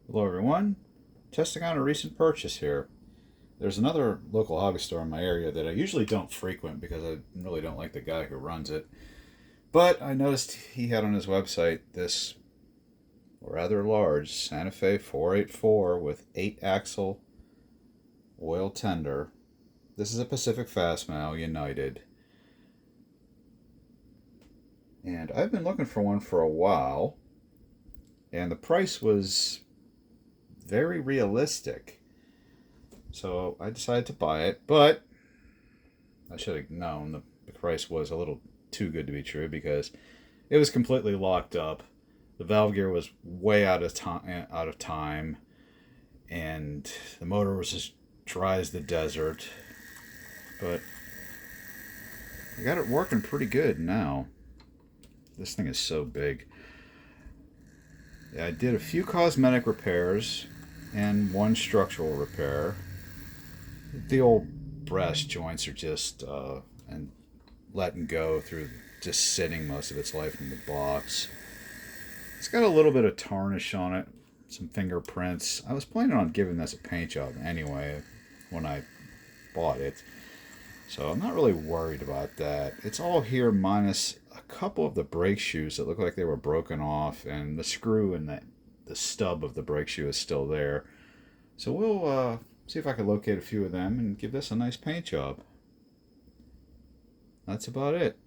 Hello everyone, testing out a recent purchase here. There's another local hobby store in my area that I usually don't frequent because I really don't like the guy who runs it. But I noticed he had on his website this rather large Santa Fe 484 with 8 axle oil tender. This is a Pacific Fastmail United. And I've been looking for one for a while, and the price was very realistic. So I decided to buy it, but I should have known the price was a little too good to be true because it was completely locked up. The valve gear was way out of time, and the motor was as dry as the desert. But I got it working pretty good now. This thing is so big. Yeah, I did a few cosmetic repairs and one structural repair. The old breast joints are just and letting go through just sitting most of its life in the box. It's got a little bit of tarnish on it, some fingerprints. I was planning on giving this a paint job anyway when I bought it, so I'm not really worried about that. It's all here minus a couple of the brake shoes that look like they were broken off, and the screw and the stub of the brake shoe is still there. So we'll see if I can locate a few of them and give this a nice paint job. That's about it.